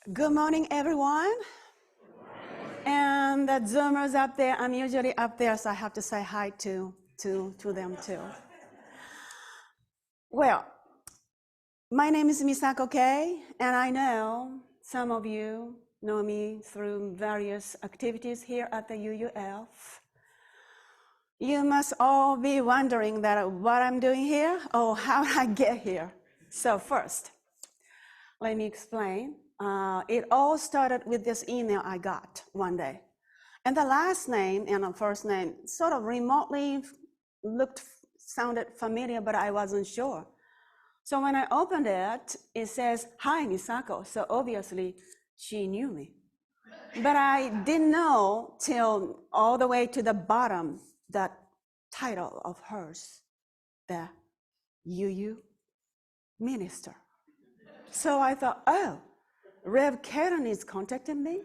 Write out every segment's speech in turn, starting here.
Good morning, everyone. And the Zoomers up there, I'm usually up there, so I have to say hi to them too. Well, my name is Misako Kay, and I know some of you know me through various activities here at the UUF. You must all be wondering that what I'm doing here or how I get here. So first, let me explain. It all started with this email I got one day. And the last name and the first name sort of remotely sounded familiar, but I wasn't sure. So when I opened it, it says, "Hi, Misako." So obviously, she knew me. But I didn't know till all the way to the bottom that title of hers, the UU minister. So I thought, oh, Rev Karen is contacting me.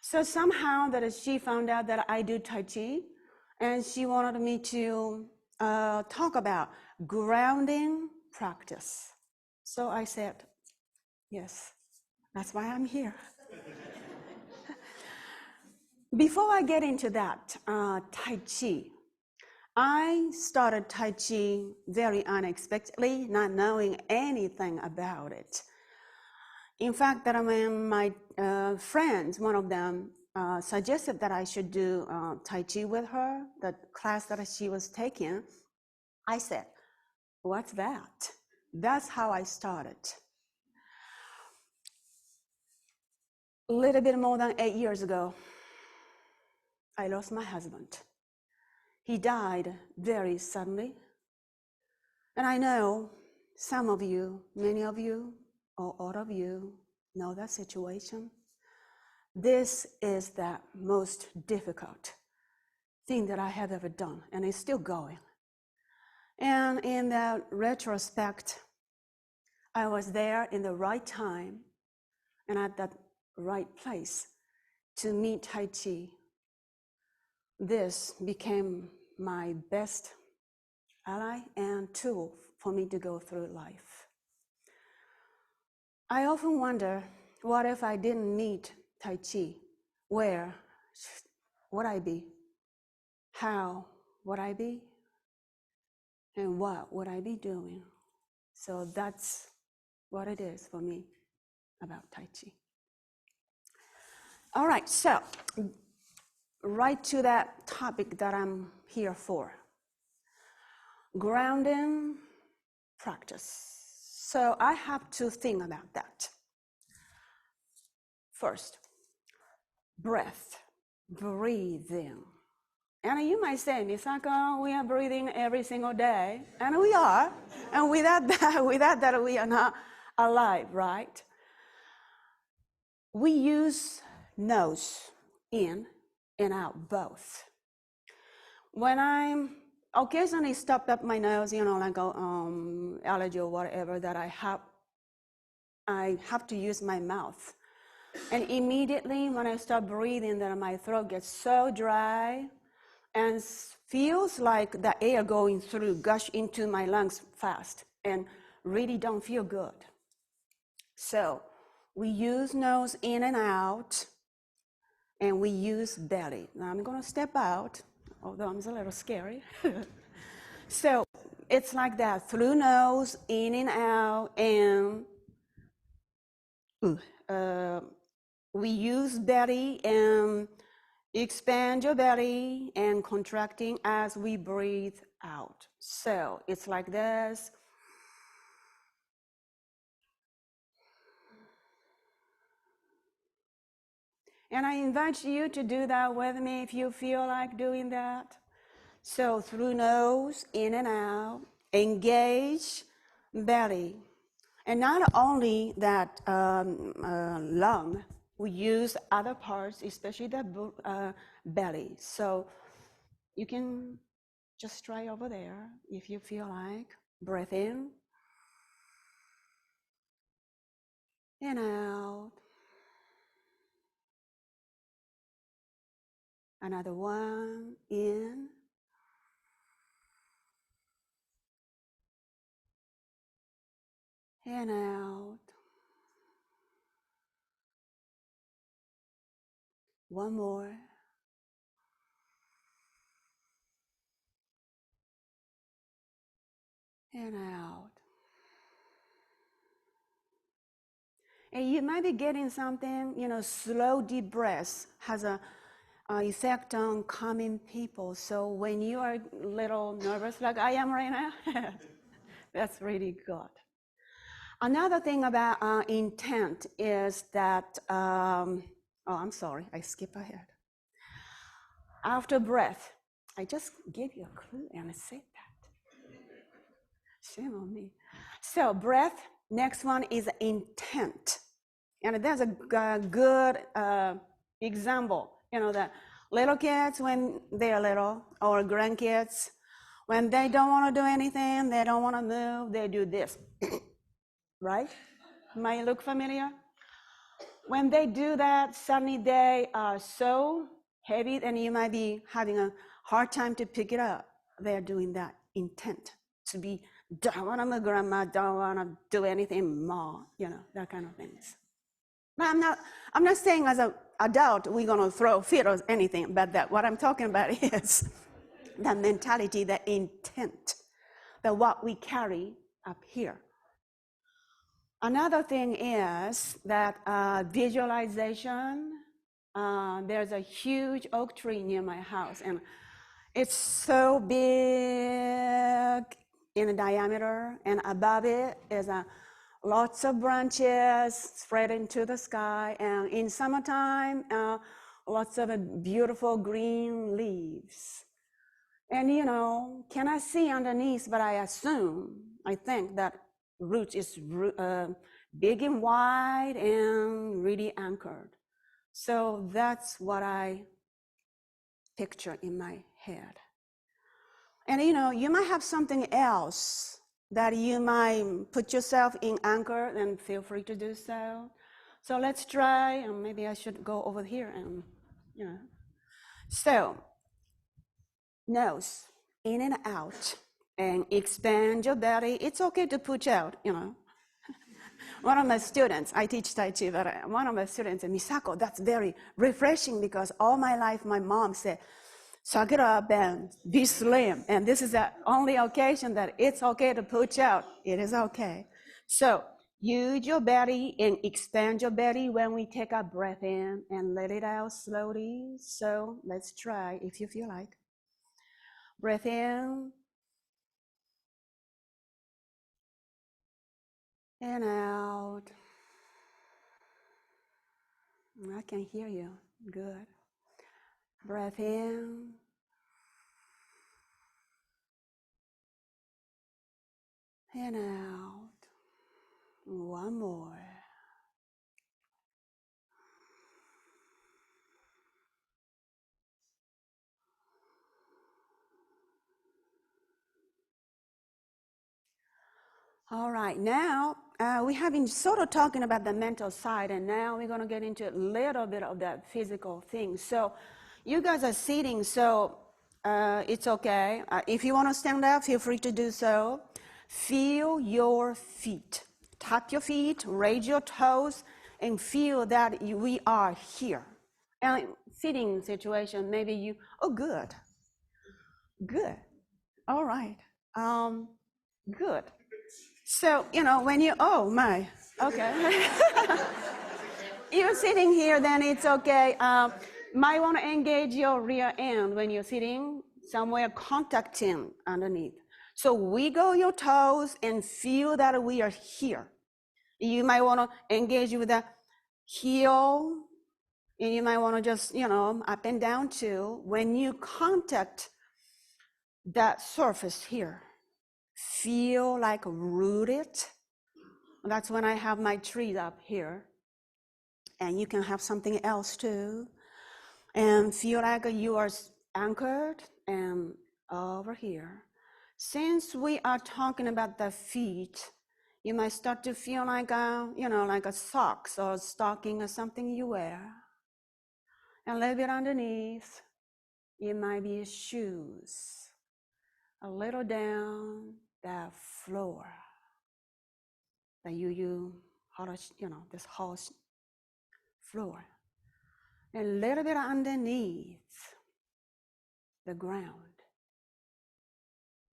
So somehow that she found out that I do Tai Chi, and she wanted me to talk about grounding practice. So I said, yes, that's why I'm here. Before I get into that, Tai Chi, I started Tai Chi very unexpectedly, not knowing anything about it. In fact, that my friends, one of them, suggested that I should do Tai Chi with her, the class that she was taking. I said, what's that? That's how I started. A little bit more than 8 years ago, I lost my husband. He died very suddenly. And I know some of you, many of you, or all of you know that situation. This is the most difficult thing that I have ever done, and it's still going. And in that retrospect, I was there in the right time and at that right place to meet Tai Chi. This became my best ally and tool for me to go through life. I often wonder, what if I didn't meet Tai Chi? Where would I be? How would I be? And what would I be doing? So that's what it is for me about Tai Chi. All right, so right to that topic that I'm here for. Grounding practice. So I have to think about that. First, breath, breathing. And you might say, Misako, we are breathing every single day. And we are. And without that, we are not alive, right? We use nose in and out both. When I'm occasionally stopped up my nose, like allergy or whatever that I have to use my mouth. And immediately when I start breathing, then my throat gets so dry and feels like the air going through, gush into my lungs fast and really don't feel good. So we use nose in and out, and we use belly. Now I'm gonna step out, although I'm a little scary. So it's like that, through nose, in and out, and we use belly and expand your belly and contracting as we breathe out. So it's like this. And I invite you to do that with me if you feel like doing that. So through nose, in and out, engage belly. And not only that lung, we use other parts, especially the belly. So you can just try over there if you feel like. Breath in and out. Another one, in and out. One more. And out. And you might be getting something, slow deep breaths has a effect on calming people. So when you are a little nervous like I am right now, that's really good. Another thing about intent is that, I'm sorry, I skip ahead. After breath, I just gave you a clue and I said that. Shame on me. So breath, next one is intent. And there's a good example, that little kids when they're little, or grandkids, when they don't want to do anything, they don't want to move, they do this, right? Might look familiar? When they do that, suddenly they are so heavy and you might be having a hard time to pick it up. They're doing that intent to be, don't want to move, grandma, don't want to do anything, ma, that kind of things. I'm not saying as an adult we're going to throw fit or anything, but that what I'm talking about is the mentality, the intent, the what we carry up here. Another thing is that visualization. There's a huge oak tree near my house, and it's so big in diameter, and above it is lots of branches spread into the sky, and in summertime, lots of beautiful green leaves. And can I see underneath? But I think that roots is big and wide and really anchored. So that's what I picture in my head. And you might have something else that you might put yourself in anchor, and feel free to do so. So let's try, and maybe I should go over here and, So, nose, in and out, and expand your belly. It's okay to push out, One of my students, I teach Tai Chi, but one of my students said, Misako, that's very refreshing because all my life my mom said, suck it up and be slim. And this is the only occasion that it's okay to push out. It is okay. So use your belly and expand your belly when we take a breath in and let it out slowly. So let's try if you feel like. Breath in. And out. I can hear you. Good. Breath in. And out. One more. All right, now we have been sort of talking about the mental side, and now we're going to get into a little bit of that physical thing. So you guys are sitting, so it's okay. If you want to stand up, feel free to do so. Feel your feet. Tap your feet, raise your toes, and feel that we are here. And sitting situation, maybe you, oh, good. Good. All right. Good. So, when you, oh my, okay. You're sitting here, then it's okay. Might want to engage your rear end when you're sitting somewhere contacting underneath. So wiggle your toes and feel that we are here. You might want to engage with the heel, and you might want to just, up and down too. When you contact that surface here, feel like rooted. That's when I have my trees up here. And you can have something else too. And feel like you are anchored and over here. Since we are talking about the feet, you might start to feel like like a socks or a stocking or something you wear. And a little bit underneath, it might be shoes. A little down that floor that you this house floor. a little bit underneath the ground,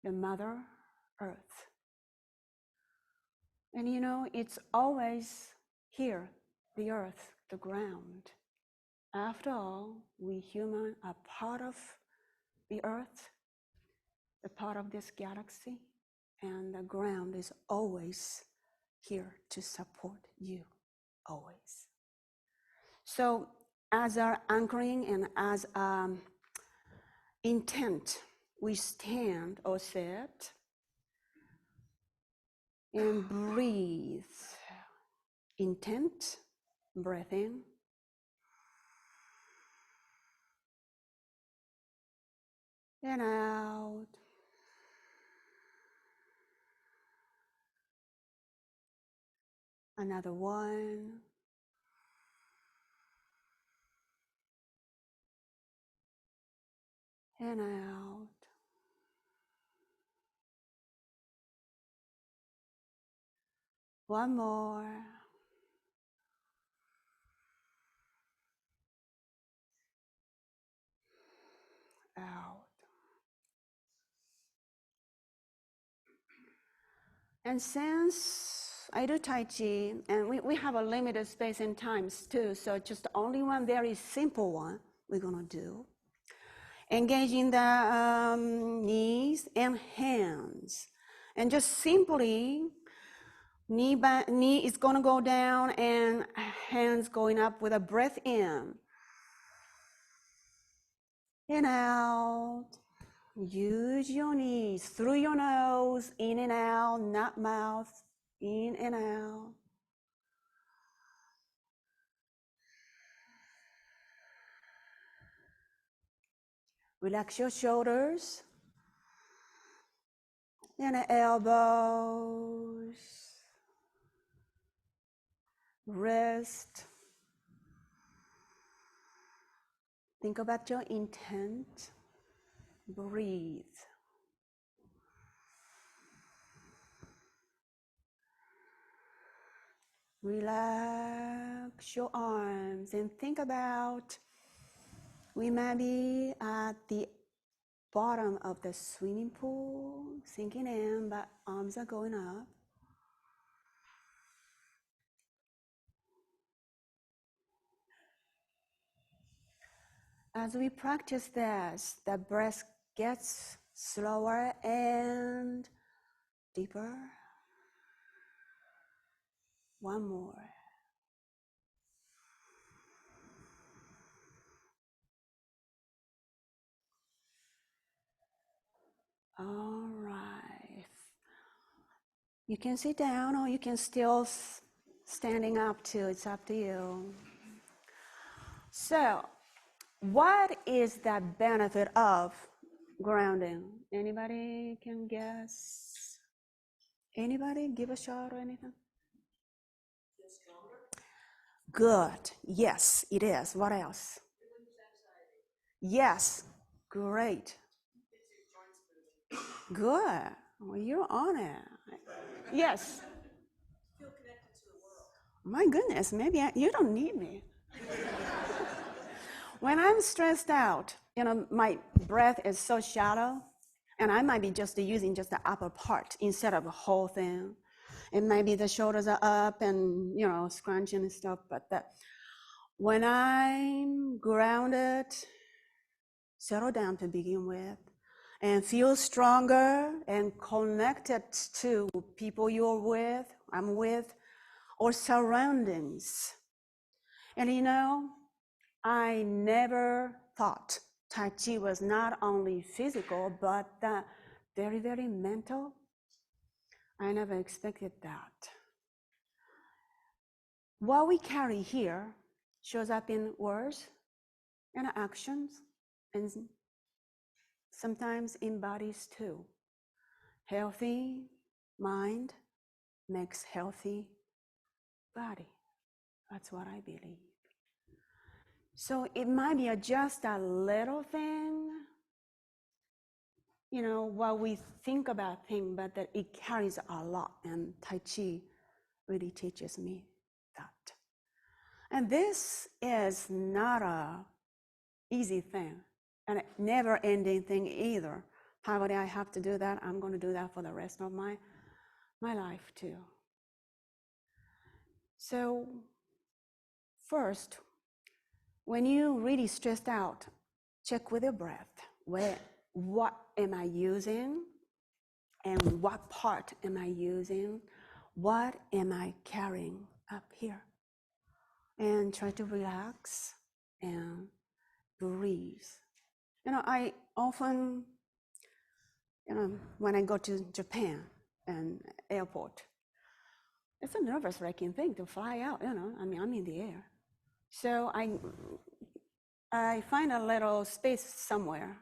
the Mother Earth. And you know, it's always here, the earth, the ground. After all, we humans are part of the earth, a part of this galaxy, and the ground is always here to support you, always. So as our anchoring and as intent, we stand or sit and breathe. Intent, breath in. And out. Another one. And out. One more. Out. And since I do Tai Chi, and we have a limited space and times too, so just only one very simple one we're gonna do. Engaging the knees and hands. And just simply, knee is gonna go down and hands going up with a breath in. And out. Use your knees through your nose, in and out, not mouth, in and out. Relax your shoulders and the elbows, wrist. Think about your intent. Breathe. Relax your arms and think about we might be at the bottom of the swimming pool, sinking in, but arms are going up. As we practice this, the breath gets slower and deeper. One more. All right. You can sit down or you can still standing up too. It's up to you. So, what is the benefit of grounding? Anybody can guess? Anybody give a shot or anything? Good. Yes, it is. What else? Yes. Great. Good. Well, you're on it. Yes. Feel connected to the world. My goodness, maybe you don't need me. When I'm stressed out, you know, my breath is so shallow, and I might be just using just the upper part instead of the whole thing. And maybe the shoulders are up and, you know, scrunching and stuff, but when I'm grounded, settle down to begin with, and feel stronger and connected to people you're with, I'm with, or surroundings. And you know, I never thought Tai Chi was not only physical, but very, very mental. I never expected that. What we carry here shows up in words and actions, and sometimes in bodies too. Healthy mind makes healthy body. That's what I believe. So it might be just a little thing, you know, what we think about things, but that it carries a lot. And Tai Chi really teaches me that. And this is not a easy thing, and a never-ending thing either. Probably I have to do that. I'm going to do that for the rest of my life too. So first, when you really stressed out, check with your breath. What am I using? And what part am I using? What am I carrying up here? And try to relax and breathe. I often, when I go to Japan and airport, it's a nervous-wracking thing to fly out, I'm in the air. So I find a little space somewhere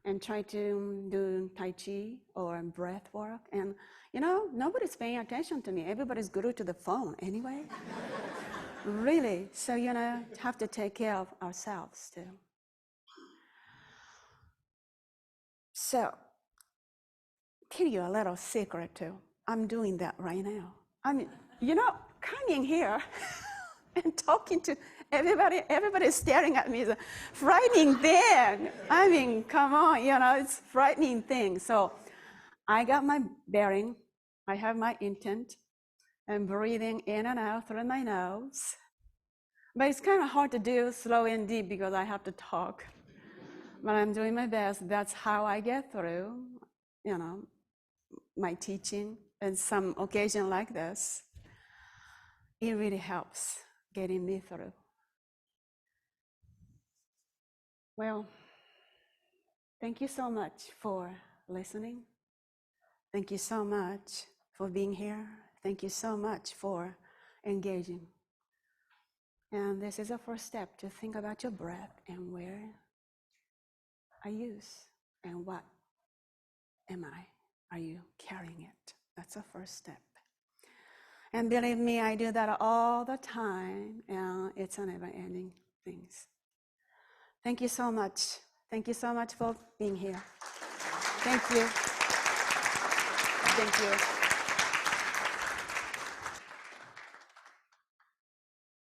and try to do Tai Chi or breath work. And, nobody's paying attention to me. Everybody's glued to the phone anyway. Really. So, have to take care of ourselves too. So, tell you a little secret too. I'm doing that right now. Coming here and talking to everybody's staring at me. It's a frightening thing. Come on, it's a frightening thing. So I got my bearing. I have my intent. I'm breathing in and out through my nose. But it's kind of hard to do slow and deep because I have to talk. But I'm doing my best. That's how I get through, my teaching and some occasion like this. It really helps getting me through. Well, thank you so much for listening. Thank you so much for being here. Thank you so much for engaging. And this is a first step to think about your breath and where I use and what am I? Are you carrying it? That's a first step. And believe me, I do that all the time, and it's a never-ending thing. Thank you so much. Thank you so much for being here. Thank you. Thank you.